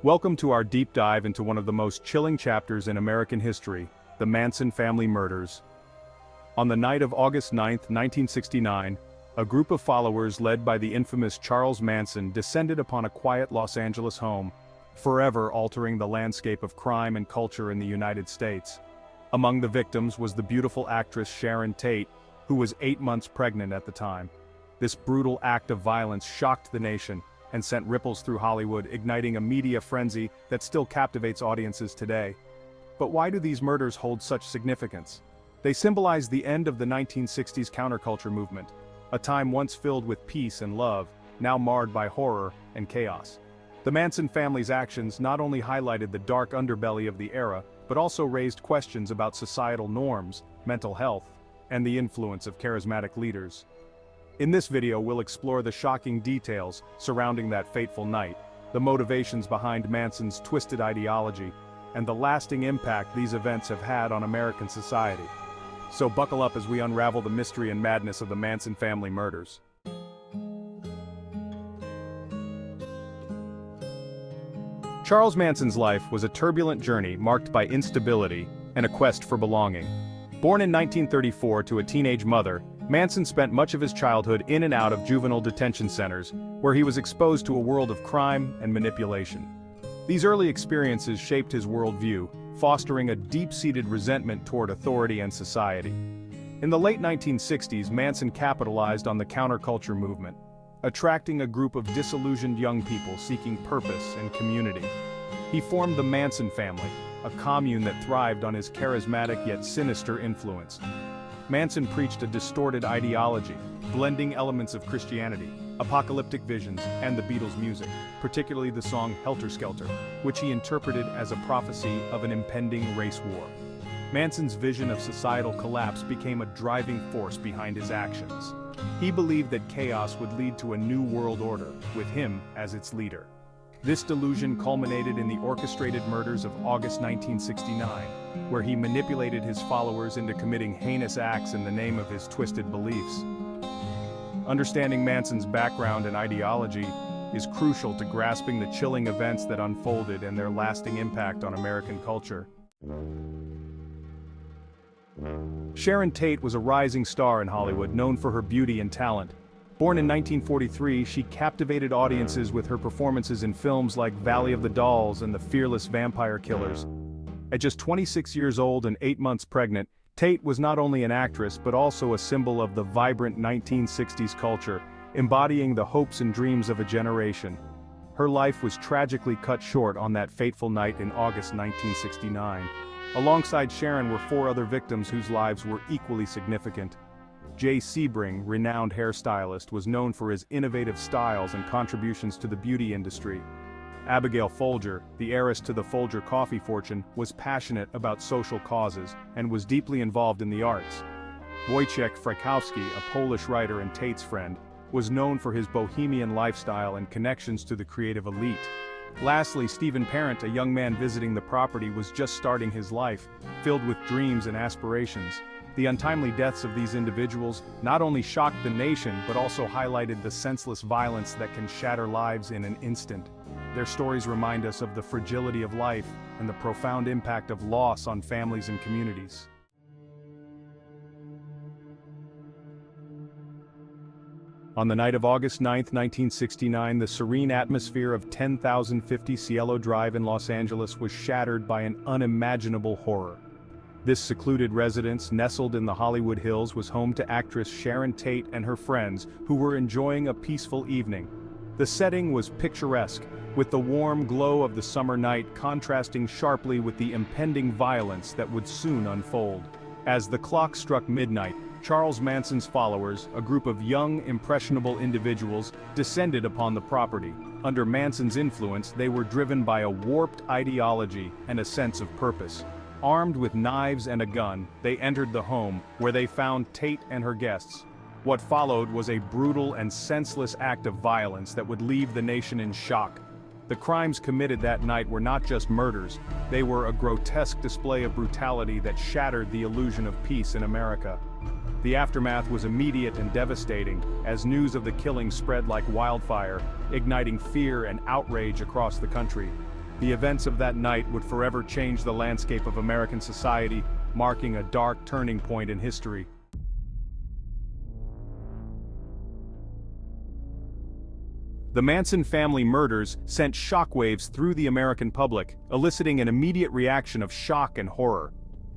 Welcome to our deep dive into one of the most chilling chapters in American history, the Manson family murders. On the night of August 9, 1969, a group of followers led by the infamous Charles Manson descended upon a quiet Los Angeles home, forever altering the landscape of crime and culture in the United States. Among the victims was the beautiful actress Sharon Tate, who was 8 months pregnant at the time. This brutal act of violence shocked the nation and sent ripples through Hollywood, igniting a media frenzy that still captivates audiences today. But why do these murders hold such significance? They symbolize the end of the 1960s counterculture movement, a time once filled with peace and love, now marred by horror and chaos. The Manson family's actions not only highlighted the dark underbelly of the era, but also raised questions about societal norms, mental health, and the influence of charismatic leaders. In this video, we'll explore the shocking details surrounding that fateful night, the motivations behind Manson's twisted ideology, and the lasting impact these events have had on American society. So buckle up as we unravel the mystery and madness of the Manson family murders. Charles Manson's life was a turbulent journey marked by instability and a quest for belonging. Born in 1934 to a teenage mother, Manson spent much of his childhood in and out of juvenile detention centers, where he was exposed to a world of crime and manipulation. These early experiences shaped his worldview, fostering a deep-seated resentment toward authority and society. In the late 1960s, Manson capitalized on the counterculture movement, attracting a group of disillusioned young people seeking purpose and community. He formed the Manson Family, a commune that thrived on his charismatic yet sinister influence. Manson preached a distorted ideology, blending elements of Christianity, apocalyptic visions, and the Beatles' music, particularly the song Helter Skelter, which he interpreted as a prophecy of an impending race war. Manson's vision of societal collapse became a driving force behind his actions. He believed that chaos would lead to a new world order, with him as its leader. This delusion culminated in the orchestrated murders of August 1969, where he manipulated his followers into committing heinous acts in the name of his twisted beliefs. Understanding Manson's background and ideology is crucial to grasping the chilling events that unfolded and their lasting impact on American culture. Sharon Tate was a rising star in Hollywood, known for her beauty and talent. Born in 1943, she captivated audiences with her performances in films like Valley of the Dolls and The Fearless Vampire Killers. At just 26 years old and 8 months pregnant, Tate was not only an actress but also a symbol of the vibrant 1960s culture, embodying the hopes and dreams of a generation. Her life was tragically cut short on that fateful night in August 1969. Alongside Sharon were 4 other victims whose lives were equally significant. Jay Sebring, renowned hairstylist, was known for his innovative styles and contributions to the beauty industry. Abigail Folger, the heiress to the Folger coffee fortune, was passionate about social causes and was deeply involved in the arts. Wojciech Frykowski, a Polish writer and Tate's friend, was known for his bohemian lifestyle and connections to the creative elite. Lastly, Stephen Parent, a young man visiting the property, was just starting his life, filled with dreams and aspirations. The untimely deaths of these individuals not only shocked the nation but also highlighted the senseless violence that can shatter lives in an instant. Their stories remind us of the fragility of life and the profound impact of loss on families and communities. On the night of August 9, 1969, the serene atmosphere of 10,050 Cielo Drive in Los Angeles was shattered by an unimaginable horror. This secluded residence, nestled in the Hollywood Hills, was home to actress Sharon Tate and her friends, who were enjoying a peaceful evening. The setting was picturesque, with the warm glow of the summer night contrasting sharply with the impending violence that would soon unfold. As the clock struck midnight, Charles Manson's followers, a group of young, impressionable individuals, descended upon the property. Under Manson's influence, they were driven by a warped ideology and a sense of purpose. Armed with knives and a gun, they entered the home, where they found Tate and her guests. What followed was a brutal and senseless act of violence that would leave the nation in shock. The crimes committed that night were not just murders, they were a grotesque display of brutality that shattered the illusion of peace in America. The aftermath was immediate and devastating, as news of the killing spread like wildfire, igniting fear and outrage across the country. The events of that night would forever change the landscape of American society, marking a dark turning point in history. The Manson family murders sent shockwaves through the American public, eliciting an immediate reaction of shock and horror.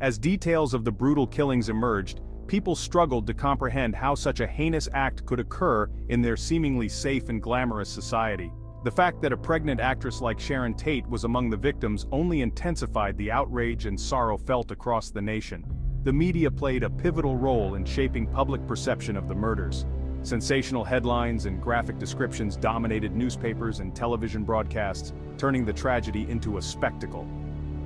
As details of the brutal killings emerged, people struggled to comprehend how such a heinous act could occur in their seemingly safe and glamorous society. The fact that a pregnant actress like Sharon Tate was among the victims only intensified the outrage and sorrow felt across the nation. The media played a pivotal role in shaping public perception of the murders. Sensational headlines and graphic descriptions dominated newspapers and television broadcasts, turning the tragedy into a spectacle.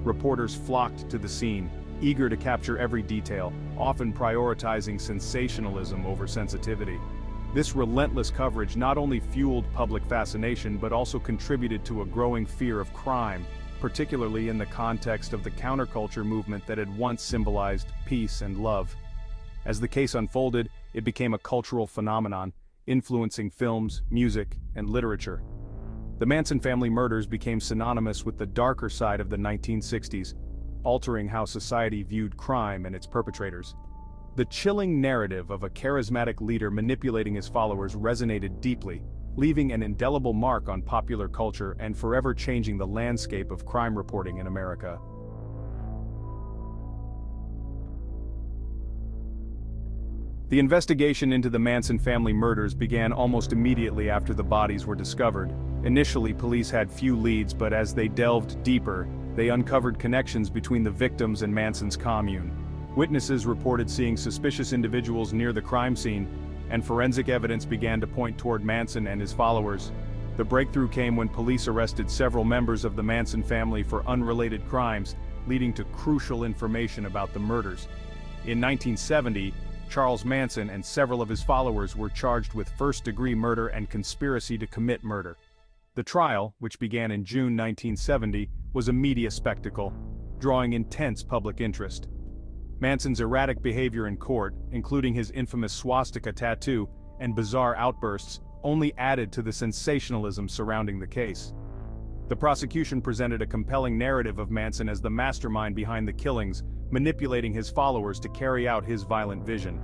Reporters flocked to the scene, eager to capture every detail, often prioritizing sensationalism over sensitivity. This relentless coverage not only fueled public fascination but also contributed to a growing fear of crime, particularly in the context of the counterculture movement that had once symbolized peace and love. As the case unfolded, it became a cultural phenomenon, influencing films, music, and literature. The Manson family murders became synonymous with the darker side of the 1960s, altering how society viewed crime and its perpetrators. The chilling narrative of a charismatic leader manipulating his followers resonated deeply, leaving an indelible mark on popular culture and forever changing the landscape of crime reporting in America. The investigation into the Manson family murders began almost immediately after the bodies were discovered. Initially, police had few leads, but as they delved deeper, they uncovered connections between the victims and Manson's commune. Witnesses reported seeing suspicious individuals near the crime scene, and forensic evidence began to point toward Manson and his followers. The breakthrough came when police arrested several members of the Manson family for unrelated crimes, leading to crucial information about the murders. In 1970, Charles Manson and several of his followers were charged with first-degree murder and conspiracy to commit murder. The trial, which began in June 1970, was a media spectacle, drawing intense public interest. Manson's erratic behavior in court, including his infamous swastika tattoo and bizarre outbursts, only added to the sensationalism surrounding the case. The prosecution presented a compelling narrative of Manson as the mastermind behind the killings, manipulating his followers to carry out his violent vision.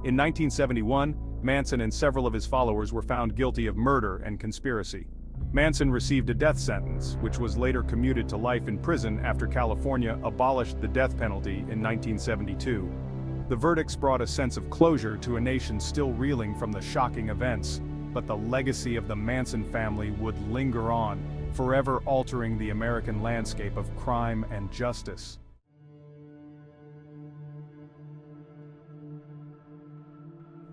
In 1971, Manson and several of his followers were found guilty of murder and conspiracy. Manson received a death sentence, which was later commuted to life in prison after California abolished the death penalty in 1972. The verdicts brought a sense of closure to a nation still reeling from the shocking events, but the legacy of the Manson family would linger on, forever altering the American landscape of crime and justice.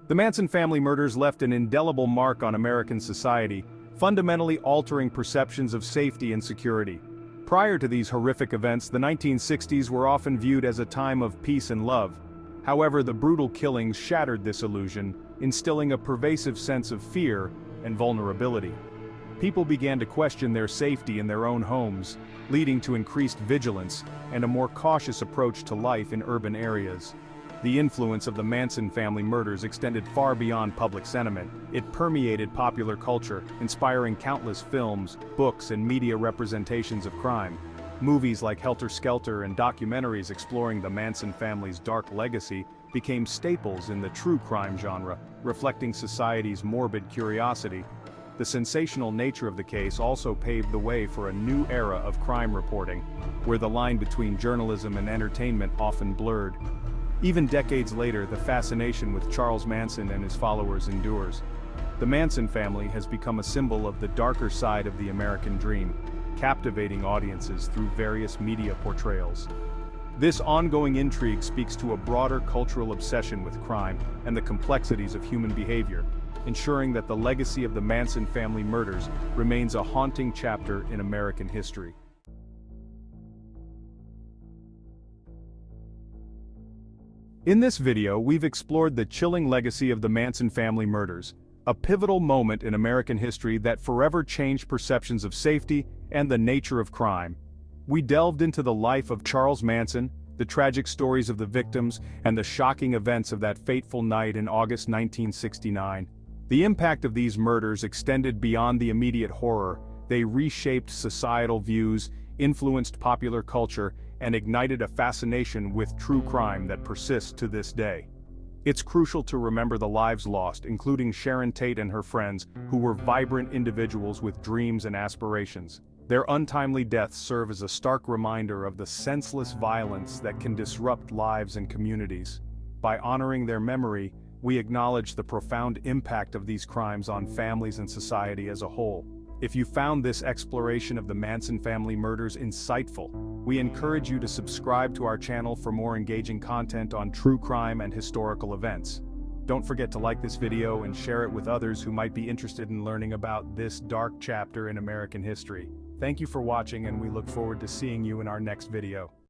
The Manson family murders left an indelible mark on American society, fundamentally altering perceptions of safety and security. Prior to these horrific events, the 1960s were often viewed as a time of peace and love. However, the brutal killings shattered this illusion, instilling a pervasive sense of fear and vulnerability. People began to question their safety in their own homes, leading to increased vigilance and a more cautious approach to life in urban areas. The influence of the Manson family murders extended far beyond public sentiment. It permeated popular culture, inspiring countless films, books, and media representations of crime. Movies like Helter Skelter and documentaries exploring the Manson family's dark legacy became staples in the true crime genre, reflecting society's morbid curiosity. The sensational nature of the case also paved the way for a new era of crime reporting, where the line between journalism and entertainment often blurred. Even decades later, the fascination with Charles Manson and his followers endures. The Manson family has become a symbol of the darker side of the American dream, captivating audiences through various media portrayals. This ongoing intrigue speaks to a broader cultural obsession with crime and the complexities of human behavior, ensuring that the legacy of the Manson family murders remains a haunting chapter in American history. In this video, we've explored the chilling legacy of the Manson family murders, a pivotal moment in American history that forever changed perceptions of safety and the nature of crime. We delved into the life of Charles Manson, the tragic stories of the victims, and the shocking events of that fateful night in August 1969. The impact of these murders extended beyond the immediate horror. They reshaped societal views, influenced popular culture, and ignited a fascination with true crime that persists to this day. It's crucial to remember the lives lost, including Sharon Tate and her friends, who were vibrant individuals with dreams and aspirations. Their untimely deaths serve as a stark reminder of the senseless violence that can disrupt lives and communities. By honoring their memory, we acknowledge the profound impact of these crimes on families and society as a whole. If you found this exploration of the Manson family murders insightful, we encourage you to subscribe to our channel for more engaging content on true crime and historical events. Don't forget to like this video and share it with others who might be interested in learning about this dark chapter in American history. Thank you for watching, and we look forward to seeing you in our next video.